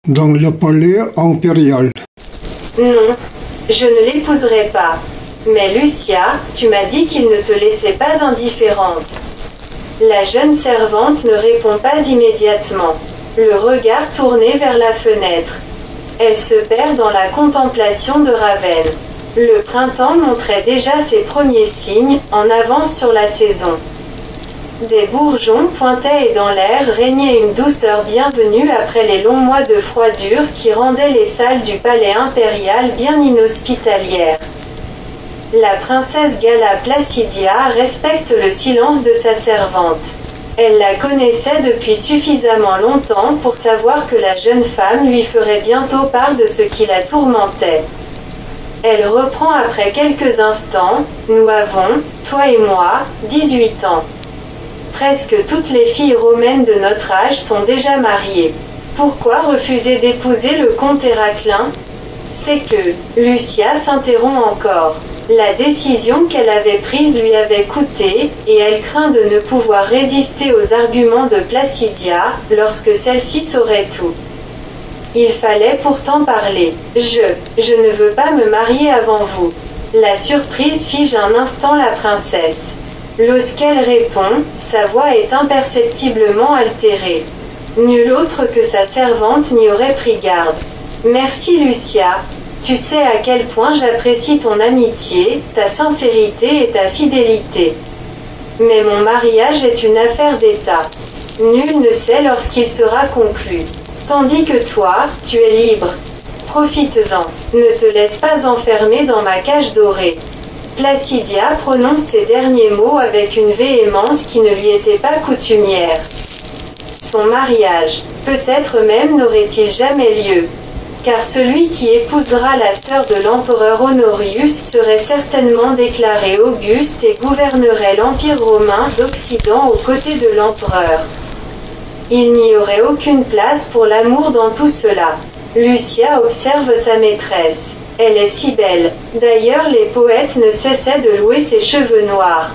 dans le palais impérial. Non, je ne l'épouserai pas. Mais Lucia, tu m'as dit qu'il ne te laissait pas indifférente. La jeune servante ne répond pas immédiatement, le regard tourné vers la fenêtre. Elle se perd dans la contemplation de Ravenne. Le printemps montrait déjà ses premiers signes, en avance sur la saison. Des bourgeons pointaient et dans l'air régnait une douceur bienvenue après les longs mois de froidure qui rendaient les salles du palais impérial bien inhospitalières. La princesse Gala Placidia respecte le silence de sa servante. Elle la connaissait depuis suffisamment longtemps pour savoir que la jeune femme lui ferait bientôt part de ce qui la tourmentait. Elle reprend après quelques instants, nous avons, toi et moi, 18 ans. Presque toutes les filles romaines de notre âge sont déjà mariées. Pourquoi refuser d'épouser le comte Héraclin? C'est que, Lucia s'interrompt encore. La décision qu'elle avait prise lui avait coûté, et elle craint de ne pouvoir résister aux arguments de Placidia, lorsque celle-ci saurait tout. Il fallait pourtant parler. Je ne veux pas me marier avant vous. La surprise fige un instant la princesse. Lorsqu'elle répond, sa voix est imperceptiblement altérée. Nulle autre que sa servante n'y aurait pris garde. Merci Lucia. Tu sais à quel point j'apprécie ton amitié, ta sincérité et ta fidélité. Mais mon mariage est une affaire d'État. Nul ne sait lorsqu'il sera conclu. Tandis que toi, tu es libre. Profites-en. Ne te laisse pas enfermer dans ma cage dorée. Placidia prononce ces derniers mots avec une véhémence qui ne lui était pas coutumière. Son mariage, peut-être même n'aurait-il jamais lieu. Car celui qui épousera la sœur de l'empereur Honorius serait certainement déclaré auguste et gouvernerait l'Empire romain d'Occident aux côtés de l'empereur. Il n'y aurait aucune place pour l'amour dans tout cela. Lucia observe sa maîtresse. Elle est si belle. D'ailleurs les poètes ne cessaient de louer ses cheveux noirs.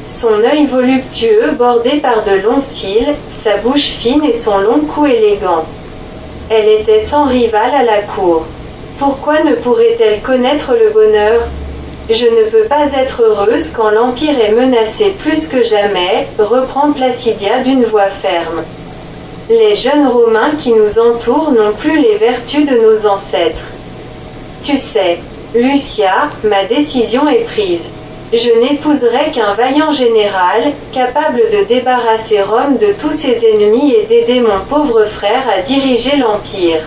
Son œil voluptueux bordé par de longs cils, sa bouche fine et son long cou élégant. Elle était sans rival à la cour. Pourquoi ne pourrait-elle connaître le bonheur? Je ne peux pas être heureuse quand l'Empire est menacé plus que jamais, reprend Placidia d'une voix ferme. Les jeunes Romains qui nous entourent n'ont plus les vertus de nos ancêtres. Tu sais, Lucia, ma décision est prise. Je n'épouserai qu'un vaillant général, capable de débarrasser Rome de tous ses ennemis et d'aider mon pauvre frère à diriger l'Empire.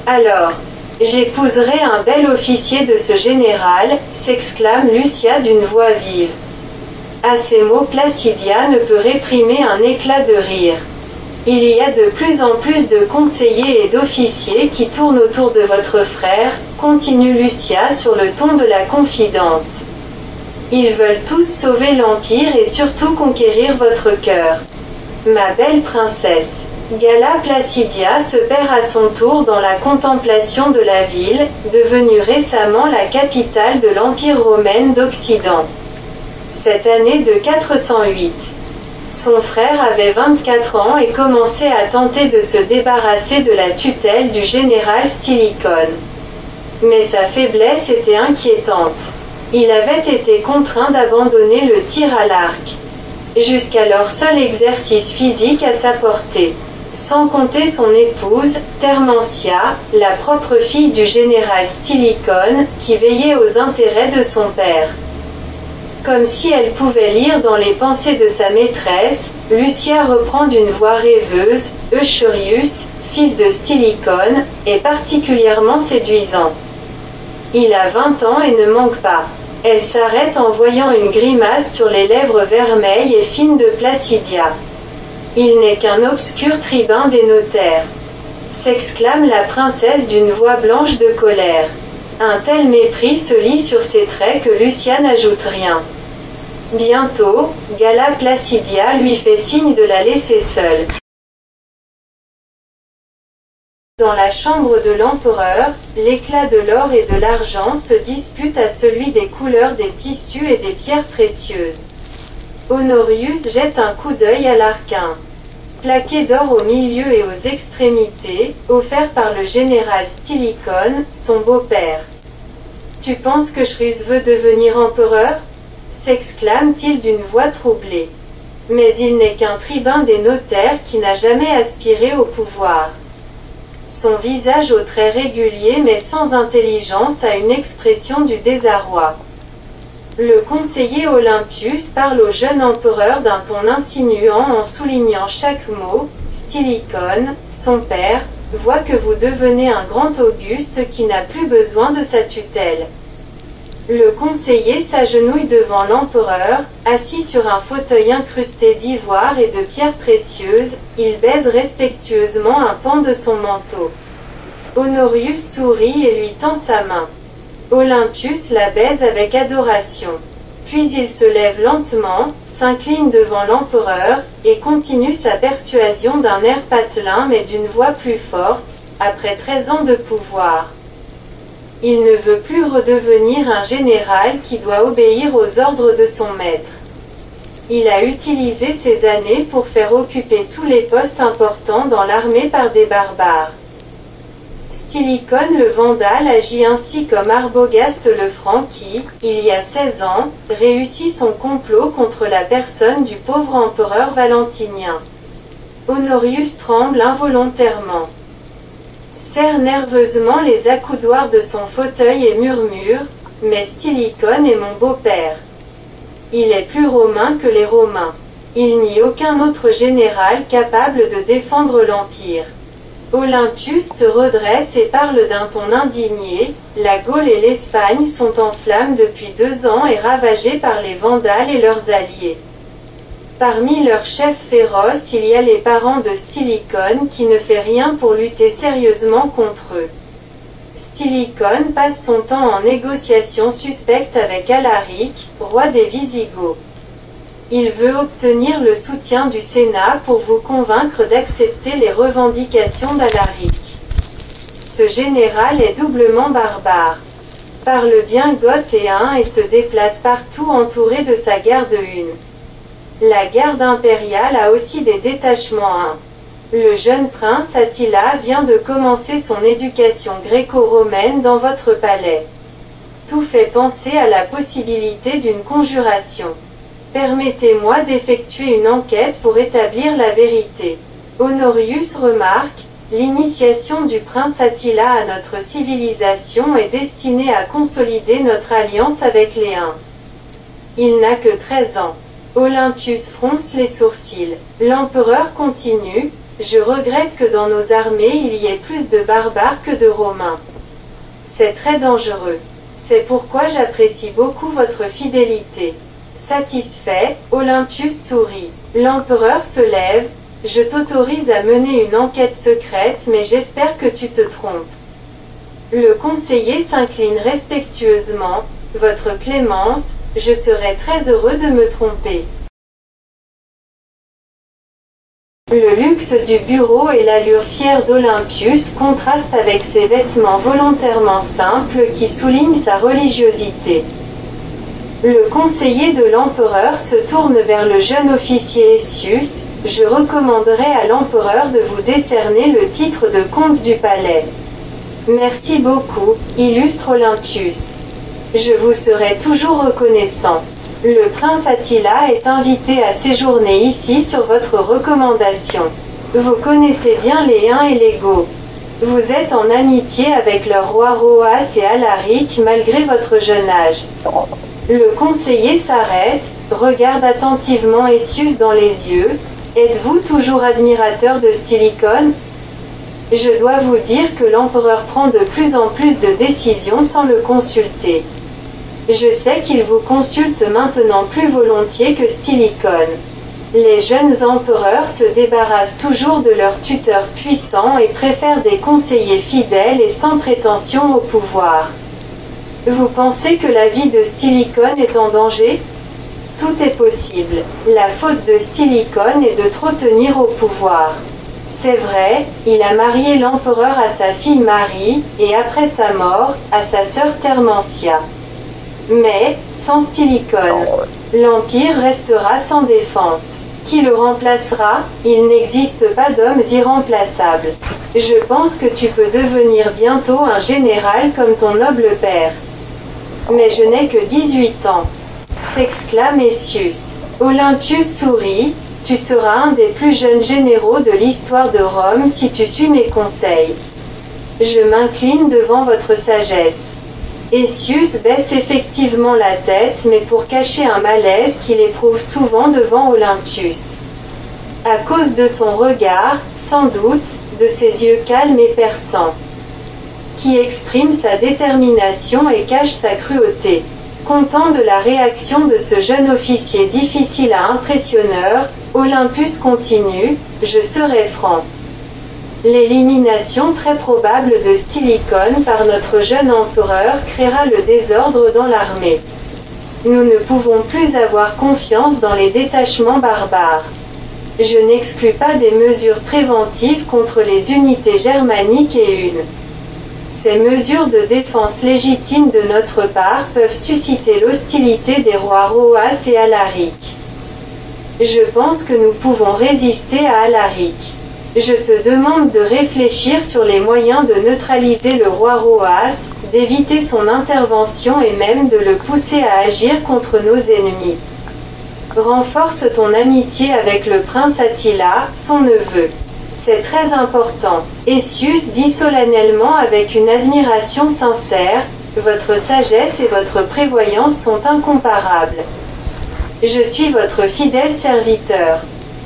Alors, j'épouserai un bel officier de ce général, s'exclame Lucia d'une voix vive. À ces mots Placidia ne peut réprimer un éclat de rire. Il y a de plus en plus de conseillers et d'officiers qui tournent autour de votre frère, continue Lucia sur le ton de la confidence. Ils veulent tous sauver l'Empire et surtout conquérir votre cœur. Ma belle princesse. Gala Placidia se perd à son tour dans la contemplation de la ville, devenue récemment la capitale de l'Empire romain d'Occident. Cette année de 408. Son frère avait 24 ans et commençait à tenter de se débarrasser de la tutelle du général Stylicone. Mais sa faiblesse était inquiétante. Il avait été contraint d'abandonner le tir à l'arc. Jusqu'alors seul exercice physique à sa portée. Sans compter son épouse, Thermentia, la propre fille du général Stylicone, qui veillait aux intérêts de son père. Comme si elle pouvait lire dans les pensées de sa maîtresse, Lucia reprend d'une voix rêveuse, Eucherius, fils de Stylicone, est particulièrement séduisant. Il a 20 ans et ne manque pas. Elle s'arrête en voyant une grimace sur les lèvres vermeilles et fines de Placidia. Il n'est qu'un obscur tribun des notaires. S'exclame la princesse d'une voix blanche de colère. Un tel mépris se lit sur ses traits que Lucia n'ajoute rien. Bientôt, Gala Placidia lui fait signe de la laisser seule. Dans la chambre de l'empereur, l'éclat de l'or et de l'argent se dispute à celui des couleurs des tissus et des pierres précieuses. Honorius jette un coup d'œil à l'archin. plaqué d'or au milieu et aux extrémités, offert par le général Stilicone, son beau-père. Tu penses que Shrus veut devenir empereur? S'exclame-t-il d'une voix troublée. Mais il n'est qu'un tribun des notaires qui n'a jamais aspiré au pouvoir. Son visage aux traits réguliers mais sans intelligence a une expression du désarroi. Le conseiller Olympius parle au jeune empereur d'un ton insinuant en soulignant chaque mot. Stilicone, son père, voit que vous devenez un grand Auguste qui n'a plus besoin de sa tutelle. Le conseiller s'agenouille devant l'empereur, assis sur un fauteuil incrusté d'ivoire et de pierres précieuses, il baise respectueusement un pan de son manteau. Honorius sourit et lui tend sa main. Olympius la baise avec adoration. Puis il se lève lentement, s'incline devant l'empereur, et continue sa persuasion d'un air patelin mais d'une voix plus forte, après 13 ans de pouvoir. Il ne veut plus redevenir un général qui doit obéir aux ordres de son maître. Il a utilisé ces années pour faire occuper tous les postes importants dans l'armée par des barbares. Stilicone le Vandale agit ainsi comme Arbogast le Franc qui, il y a 16 ans, réussit son complot contre la personne du pauvre empereur Valentinien. Honorius tremble involontairement, serre nerveusement les accoudoirs de son fauteuil et murmure « Mais Stilicone est mon beau-père. Il est plus romain que les Romains. Il n'y a aucun autre général capable de défendre l'Empire. » Olympius se redresse et parle d'un ton indigné. La Gaule et l'Espagne sont en flammes depuis 2 ans et ravagées par les Vandales et leurs alliés. Parmi leurs chefs féroces, il y a les parents de Stilicone qui ne fait rien pour lutter sérieusement contre eux. Stilicone passe son temps en négociations suspectes avec Alaric, roi des Visigoths. Il veut obtenir le soutien du Sénat pour vous convaincre d'accepter les revendications d'Alaric. Ce général est doublement barbare. Parle bien gothéen et se déplace partout entouré de sa garde une. La garde impériale a aussi des détachements. Le jeune prince Attila vient de commencer son éducation gréco-romaine dans votre palais. Tout fait penser à la possibilité d'une conjuration. Permettez-moi d'effectuer une enquête pour établir la vérité. Honorius remarque, l'initiation du prince Attila à notre civilisation est destinée à consolider notre alliance avec les Huns. Il n'a que 13 ans. Olympius fronce les sourcils. L'empereur continue, je regrette que dans nos armées il y ait plus de barbares que de Romains. C'est très dangereux. C'est pourquoi j'apprécie beaucoup votre fidélité. Satisfait, Olympius sourit. L'empereur se lève, je t'autorise à mener une enquête secrète mais j'espère que tu te trompes. Le conseiller s'incline respectueusement, votre clémence, je serais très heureux de me tromper. Le luxe du bureau et l'allure fière d'Olympius contrastent avec ses vêtements volontairement simples qui soulignent sa religiosité. Le conseiller de l'empereur se tourne vers le jeune officier Essius. Je recommanderais à l'empereur de vous décerner le titre de comte du palais. Merci beaucoup, illustre Olympius. Je vous serai toujours reconnaissant. Le prince Attila est invité à séjourner ici sur votre recommandation. Vous connaissez bien les Huns et les Goths. Vous êtes en amitié avec leurs rois Roas et Alaric malgré votre jeune âge. Le conseiller s'arrête, regarde attentivement Essius dans les yeux. Êtes-vous toujours admirateur de Stilicone? Je dois vous dire que l'empereur prend de plus en plus de décisions sans le consulter. Je sais qu'il vous consulte maintenant plus volontiers que Stilicone. Les jeunes empereurs se débarrassent toujours de leurs tuteurs puissants et préfèrent des conseillers fidèles et sans prétention au pouvoir. Vous pensez que la vie de Stilicone est en danger? Tout est possible. La faute de Stilicone est de trop tenir au pouvoir. C'est vrai, il a marié l'empereur à sa fille Marie, et après sa mort, à sa sœur Thermentia. Mais, sans Stilicone, l'Empire restera sans défense. Qui le remplacera? Il n'existe pas d'hommes irremplaçables. Je pense que tu peux devenir bientôt un général comme ton noble père. Mais je n'ai que 18 ans, s'exclame Essius. Olympius sourit. Tu seras un des plus jeunes généraux de l'histoire de Rome si tu suis mes conseils. Je m'incline devant votre sagesse. Essius baisse effectivement la tête, mais pour cacher un malaise qu'il éprouve souvent devant Olympius. À cause de son regard, sans doute, de ses yeux calmes et perçants, qui expriment sa détermination et cachent sa cruauté. Content de la réaction de ce jeune officier difficile à impressionneur, Olympus continue, je serai franc. L'élimination très probable de Stylicone par notre jeune empereur créera le désordre dans l'armée. Nous ne pouvons plus avoir confiance dans les détachements barbares. Je n'exclus pas des mesures préventives contre les unités germaniques et une. Ces mesures de défense légitimes de notre part peuvent susciter l'hostilité des rois Roas et Alaric. Je pense que nous pouvons résister à Alaric. Je te demande de réfléchir sur les moyens de neutraliser le roi Roas, d'éviter son intervention et même de le pousser à agir contre nos ennemis. Renforce ton amitié avec le prince Attila, son neveu. C'est très important. Essius dit solennellement avec une admiration sincère, votre sagesse et votre prévoyance sont incomparables. Je suis votre fidèle serviteur.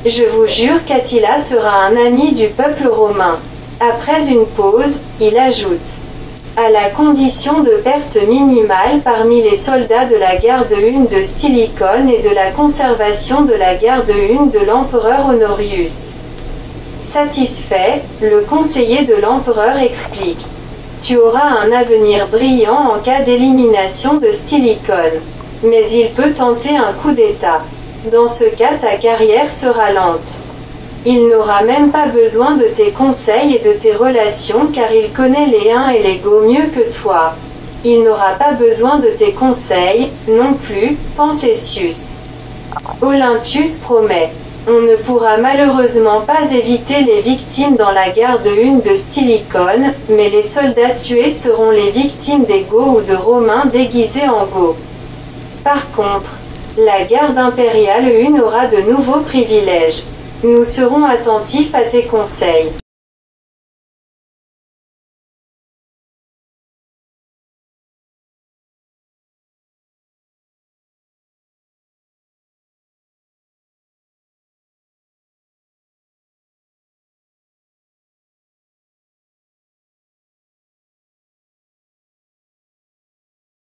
Je vous jure qu'Attila sera un ami du peuple romain. Après une pause, il ajoute, à la condition de perte minimale parmi les soldats de la garde 1 de Stylicone et de la conservation de la garde 1 de l'empereur Honorius. Satisfait, le conseiller de l'empereur explique. Tu auras un avenir brillant en cas d'élimination de Stylicone. Mais il peut tenter un coup d'État. Dans ce cas, ta carrière sera lente. Il n'aura même pas besoin de tes conseils et de tes relations car il connaît les Huns et les Goths mieux que toi. Il n'aura pas besoin de tes conseils, non plus, pense Essius. Olympius promet. On ne pourra malheureusement pas éviter les victimes dans la garde 1 de Stylicone, mais les soldats tués seront les victimes des Goths ou de Romains déguisés en Goths. Par contre, la garde impériale 1 aura de nouveaux privilèges. Nous serons attentifs à tes conseils.